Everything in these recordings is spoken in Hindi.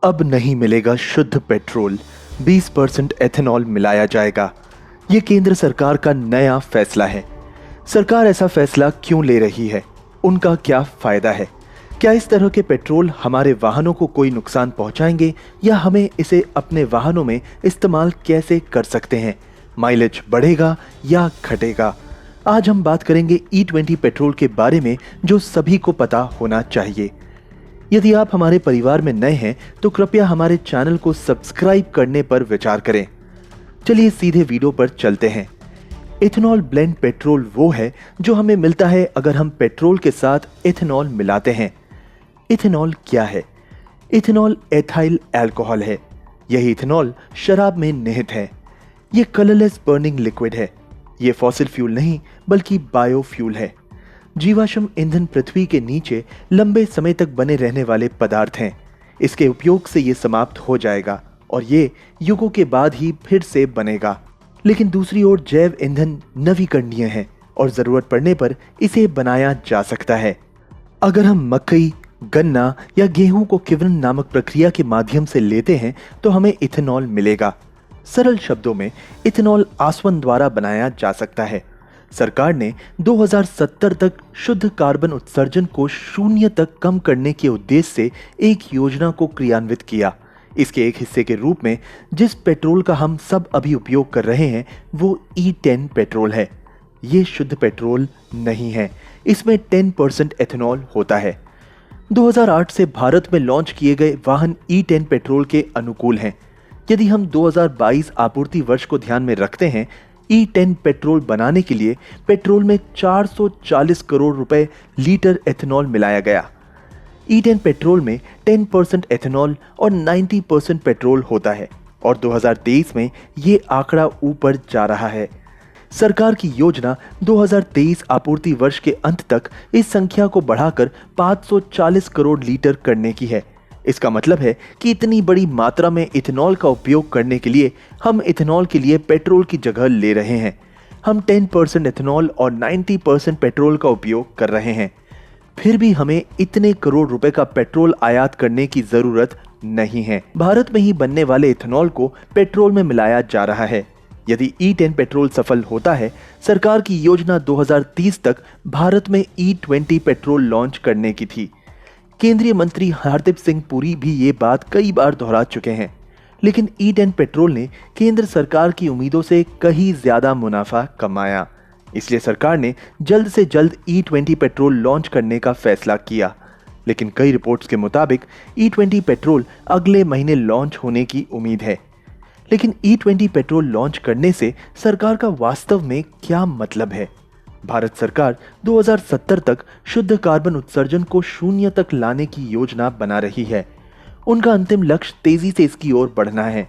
अब नहीं मिलेगा शुद्ध पेट्रोल, 20% एथेनॉल मिलाया जाएगा। ये केंद्र सरकार का नया फैसला है। सरकार ऐसा फैसला क्यों ले रही है? उनका क्या फायदा है? क्या इस तरह के पेट्रोल हमारे वाहनों को कोई नुकसान पहुंचाएंगे या हमें इसे अपने वाहनों में इस्तेमाल कैसे कर सकते हैं? माइलेज बढ़ेगा या घटेगा? आज हम बात करेंगे E20 पेट्रोल के बारे में, जो सभी को पता होना चाहिए। यदि आप हमारे परिवार में नए हैं तो कृपया हमारे चैनल को सब्सक्राइब करने पर विचार करें। चलिए सीधे वीडियो पर चलते हैं। इथेनॉल ब्लेंड पेट्रोल वो है जो हमें मिलता है अगर हम पेट्रोल के साथ इथेनॉल मिलाते हैं। इथेनॉल क्या है? इथेनॉल एथाइल अल्कोहल है। यही इथेनॉल शराब में निहित है। ये कलरलेस बर्निंग लिक्विड है। ये फॉसिल फ्यूल नहीं बल्कि बायोफ्यूल है। जीवाश्म ईंधन पृथ्वी के नीचे लंबे समय तक बने रहने वाले पदार्थ हैं। इसके उपयोग से ये समाप्त हो जाएगा और ये युगों के बाद ही फिर से बनेगा। लेकिन दूसरी ओर जैव ईंधन नवीकरणीय है और जरूरत पड़ने पर इसे बनाया जा सकता है। अगर हम मकई, गन्ना या गेहूं को किण्वन नामक प्रक्रिया के माध्यम से लेते हैं तो हमें इथेनॉल मिलेगा। सरल शब्दों में इथेनॉल आसवन द्वारा बनाया जा सकता है। सरकार ने 2070 तक शुद्ध कार्बन उत्सर्जन को 0 तक कम करने के उद्देश्य से एक योजना को क्रियान्वित किया। इसके एक हिस्से के रूप में जिस पेट्रोल का हम सब अभी उपयोग कर रहे हैं वो E10 पेट्रोल है। ये शुद्ध पेट्रोल नहीं है। इसमें 10% एथेनॉल होता है। 2008 से भारत में लॉन्च किए गए वाहन E10 पेट्रोल के अनुकूल हैं। यदि हम 2022 आपूर्ति वर्ष को ध्यान में रखते हैं, E10 पेट्रोल बनाने के लिए पेट्रोल में 440 करोड़ रुपए लीटर एथेनॉल मिलाया गया। E10 पेट्रोल में 10% एथेनॉल और 90% पेट्रोल होता है और 2023 में ये आंकड़ा ऊपर जा रहा है। सरकार की योजना 2023 आपूर्ति वर्ष के अंत तक इस संख्या को बढ़ाकर 540 करोड़ लीटर करने की है। इसका मतलब है कि इतनी बड़ी मात्रा में इथेनॉल का उपयोग करने के लिए हम इथेनॉल के लिए पेट्रोल की जगह ले रहे हैं। हम 10% इथेनॉल और 90% पेट्रोल का उपयोग कर रहे हैं। फिर भी हमें इतने करोड़ रुपए का पेट्रोल आयात करने की जरूरत नहीं है। भारत में ही बनने वाले इथेनॉल को पेट्रोल में मिलाया जा रहा है। यदि E10 पेट्रोल सफल होता है, सरकार की योजना 2030 तक भारत में E20 पेट्रोल लॉन्च करने की थी। केंद्रीय मंत्री हरदीप सिंह पुरी भी ये बात कई बार दोहरा चुके हैं। लेकिन E10 पेट्रोल ने केंद्र सरकार की उम्मीदों से कहीं ज्यादा मुनाफा कमाया। इसलिए सरकार ने जल्द से जल्द E20 पेट्रोल लॉन्च करने का फैसला किया। लेकिन कई रिपोर्ट्स के मुताबिक E20 पेट्रोल अगले महीने लॉन्च होने की उम्मीद है। लेकिन E20 पेट्रोल लॉन्च करने से सरकार का वास्तव में क्या मतलब है? भारत सरकार 2070 तक शुद्ध कार्बन उत्सर्जन को 0 तक लाने की योजना बना रही है। उनका अंतिम लक्ष्य तेजी से इसकी ओर बढ़ना है।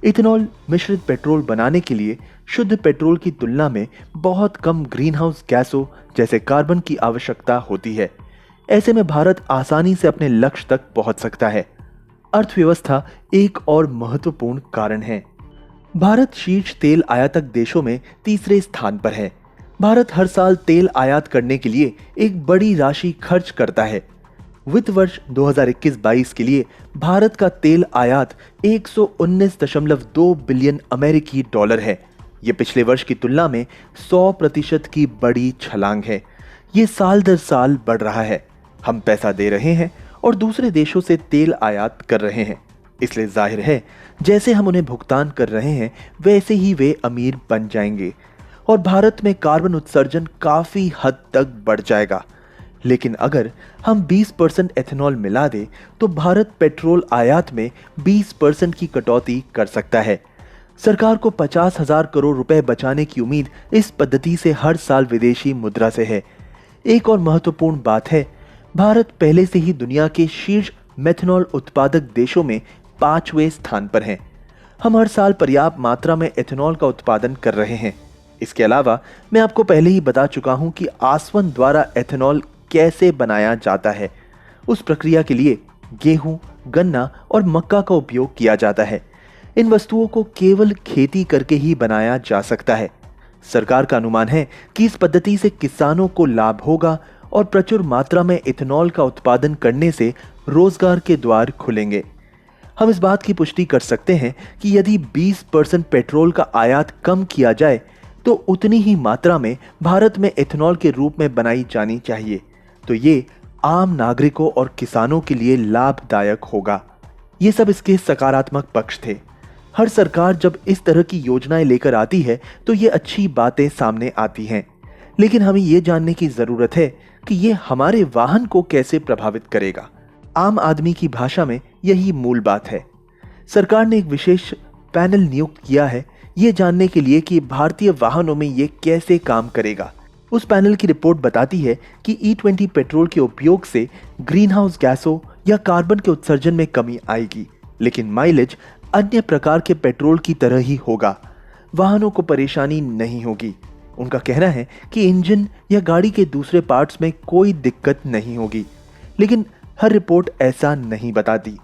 इथेनॉल मिश्रित पेट्रोल बनाने के लिए शुद्ध पेट्रोल की तुलना में बहुत कम ग्रीन हाउस गैसों जैसे कार्बन की आवश्यकता होती है। ऐसे में भारत आसानी से अपने लक्ष्य तक पहुंच सकता है। अर्थव्यवस्था एक और महत्वपूर्ण कारण है। भारत शीर्ष तेल आयातक देशों में तीसरे स्थान पर है। भारत हर साल तेल आयात करने के लिए एक बड़ी राशि खर्च करता है। वित्त वर्ष 2021-22 के लिए भारत का तेल आयात 119.2 बिलियन अमेरिकी डॉलर है। यह पिछले वर्ष की तुलना में 100% की बड़ी छलांग है। ये साल दर साल बढ़ रहा है। हम पैसा दे रहे हैं और दूसरे देशों से तेल आयात कर रहे हैं। इसलिए जाहिर है जैसे हम उन्हें भुगतान कर रहे हैं वैसे ही वे अमीर बन जाएंगे और भारत में कार्बन उत्सर्जन काफी हद तक बढ़ जाएगा। लेकिन अगर हम 20% एथेनॉल मिला दें तो भारत पेट्रोल आयात में 20% की कटौती कर सकता है। सरकार को 50,000 करोड़ रुपए बचाने की उम्मीद इस पद्धति से हर साल विदेशी मुद्रा से है। एक और महत्वपूर्ण बात है, भारत पहले से ही दुनिया के शीर्ष मेथनॉल उत्पादक देशों में 5वें स्थान पर है। हम हर साल पर्याप्त मात्रा में एथेनॉल का उत्पादन कर रहे हैं। इसके अलावा मैं आपको पहले ही बता चुका हूं कि आसवन द्वारा एथेनॉल कैसे बनाया जाता है। उस प्रक्रिया के लिए गेहूं, गन्ना और मक्का का उपयोग किया जाता है। इन वस्तुओं को केवल खेती करके ही बनाया जा सकता है। सरकार का अनुमान है कि इस पद्धति से किसानों को लाभ होगा और प्रचुर मात्रा में इथेनॉल का उत्पादन करने से रोजगार के द्वार खुलेंगे। हम इस बात की पुष्टि कर सकते हैं कि यदि 20% पेट्रोल का आयात कम किया जाए तो उतनी ही मात्रा में भारत में एथेनॉल के रूप में बनाई जानी चाहिए। तो ये आम नागरिकों और किसानों के लिए लाभदायक होगा। ये सब इसके सकारात्मक पक्ष थे। हर सरकार जब इस तरह की योजनाएं लेकर आती है तो ये अच्छी बातें सामने आती हैं, लेकिन हमें ये जानने की जरूरत है कि ये हमारे वाहन को कैसे प्रभावित करेगा। आम आदमी की भाषा में यही मूल बात है। सरकार ने एक विशेष पैनल नियुक्त किया है ये जानने के लिए कि भारतीय वाहनों में ये कैसे काम करेगा। उस पैनल की रिपोर्ट बताती है कि E20 पेट्रोल के उपयोग से ग्रीन हाउस गैसों या कार्बन के उत्सर्जन में कमी आएगी, लेकिन माइलेज अन्य प्रकार के पेट्रोल की तरह ही होगा। वाहनों को परेशानी नहीं होगी। उनका कहना है कि इंजन या गाड़ी के दूसरे पार्ट्स में कोई दिक्कत नहीं होगी, लेकिन हर रिपोर्ट ऐसा नहीं बताती।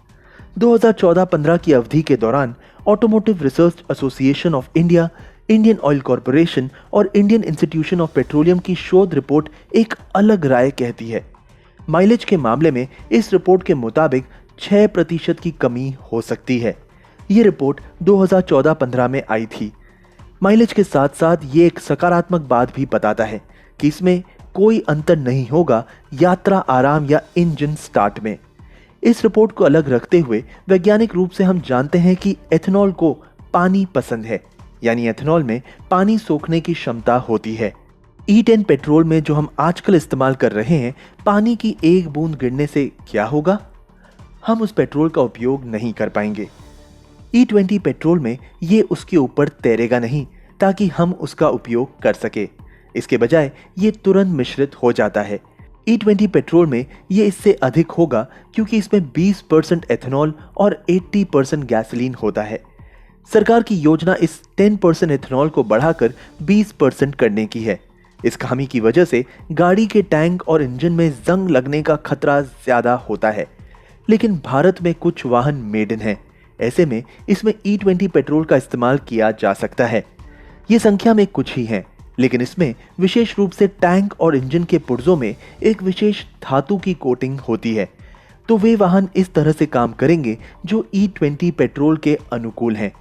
2014-15 की अवधि के दौरान automotive research association of India, Indian oil corporation और इंडियन इंस्टीट्यूशन ऑफ पेट्रोलियम की शोध रिपोर्ट एक अलग राय कहती है। माइलेज के मामले में इस रिपोर्ट के मुताबिक 6% की कमी हो सकती है। ये रिपोर्ट 2014-15 में आई थी। माइलेज के साथ साथ ये एक सकारात्मक बात भी बताता है कि इसमें कोई अंतर नहीं होगा यात्रा आराम या इंजन स्टार्ट में। इस रिपोर्ट को अलग रखते हुए वैज्ञानिक रूप से हम जानते हैं कि एथेनॉल को पानी पसंद है, यानी एथेनॉल में पानी सोखने की क्षमता होती है। E10 पेट्रोल में जो हम आजकल इस्तेमाल कर रहे हैं, पानी की एक बूंद गिरने से क्या होगा? हम उस पेट्रोल का उपयोग नहीं कर पाएंगे। E20 पेट्रोल में ये उसके ऊपर तैरेगा नहीं ताकि हम उसका उपयोग कर सके। इसके बजाय ये तुरंत मिश्रित हो जाता है। E20 पेट्रोल में ये इससे अधिक होगा क्योंकि इसमें 20% एथेनॉल और 80% गैसोलीन होता है। सरकार की योजना इस 10% एथेनॉल को बढ़ाकर 20% करने की है। इस खामी की वजह से गाड़ी के टैंक और इंजन में जंग लगने का खतरा ज्यादा होता है, लेकिन भारत में कुछ वाहन मेड इन हैं। ऐसे में इसमें E20 पेट्रोल का इस्तेमाल किया जा सकता है। ये संख्या में कुछ ही हैं, लेकिन इसमें विशेष रूप से टैंक और इंजन के पुर्जों में एक विशेष धातु की कोटिंग होती है। तो वे वाहन इस तरह से काम करेंगे जो E20 पेट्रोल के अनुकूल हैं।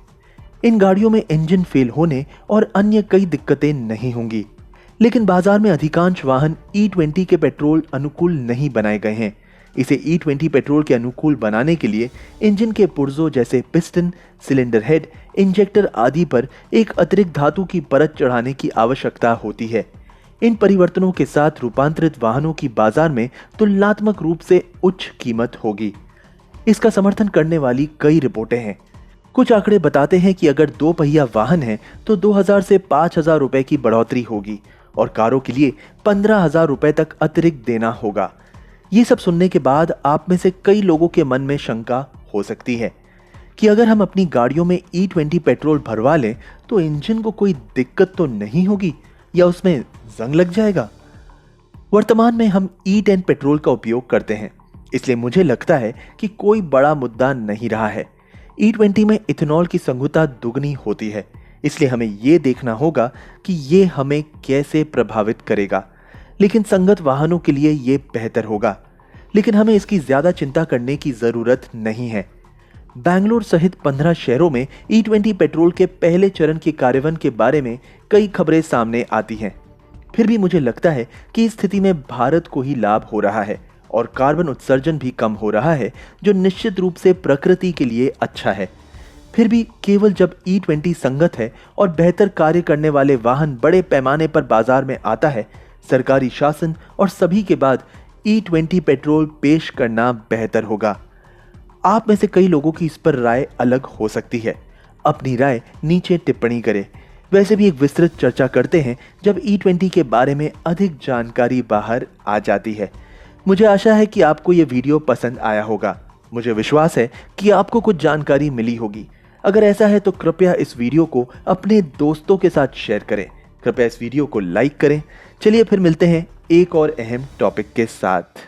इन गाड़ियों में इंजन फेल होने और अन्य कई दिक्कतें नहीं होंगी, लेकिन बाजार में अधिकांश वाहन E20 के पेट्रोल अनुकूल नहीं बनाए गए हैं। इसे E20 पेट्रोल के अनुकूल बनाने के लिए इंजन के पुर्जों जैसे पिस्टन, सिलेंडर हेड, इंजेक्टर आदि पर एक अतिरिक्त धातु की परत चढ़ाने की आवश्यकता होती है। इन परिवर्तनों के साथ रूपांतरित वाहनों की बाजार में तुलनात्मक रूप से उच्च कीमत होगी। इसका समर्थन करने वाली कई रिपोर्टें हैं। कुछ आंकड़े बताते हैं कि अगर 2 पहिया वाहन है तो 2000 से 5000 रुपए की बढ़ोतरी होगी और कारों के लिए 15,000 रुपए तक अतिरिक्त देना होगा। ये सब सुनने के बाद आप में से कई लोगों के मन में शंका हो सकती है कि अगर हम अपनी गाड़ियों में E20 पेट्रोल भरवा लें तो इंजन को कोई दिक्कत तो नहीं होगी या उसमें जंग लग जाएगा। वर्तमान में हम E10 पेट्रोल का उपयोग करते हैं, इसलिए मुझे लगता है कि कोई बड़ा मुद्दा नहीं रहा है। E20 में इथेनॉल की संगुता दुगनी होती है, इसलिए हमें ये देखना होगा कि ये हमें कैसे प्रभावित करेगा। लेकिन संगत वाहनों के लिए ये बेहतर होगा, लेकिन हमें इसकी ज्यादा चिंता करने की जरूरत नहीं है। बैंगलोर सहित 15 शहरों में E20 पेट्रोल के पहले चरण के कार्यान्वयन के बारे में कई खबरें सामने आती हैं। फिर भी मुझे लगता है कि इस स्थिति में भारत को ही लाभ हो रहा है और कार्बन उत्सर्जन भी कम हो रहा है, जो निश्चित रूप से प्रकृति के लिए अच्छा है। फिर भी केवल जब E20 संगत है और बेहतर कार्य करने वाले वाहन बड़े पैमाने पर बाजार में आता है, सरकारी शासन और सभी के बाद E20 पेट्रोल पेश करना बेहतर होगा। आप में से कई लोगों की इस पर राय अलग हो सकती है। अपनी राय नीचे टिप्पणी करें। वैसे भी एक विस्तृत चर्चा करते हैं जब E20 के बारे में अधिक जानकारी बाहर आ जाती है। मुझे आशा है कि आपको ये वीडियो पसंद आया होगा। मुझे विश्वास है कि आपको कुछ जानकारी मिली होगी। अगर ऐसा है तो कृपया इस वीडियो को अपने दोस्तों के साथ शेयर करें। कृपया इस वीडियो को लाइक करें। चलिए फिर मिलते हैं एक और अहम टॉपिक के साथ।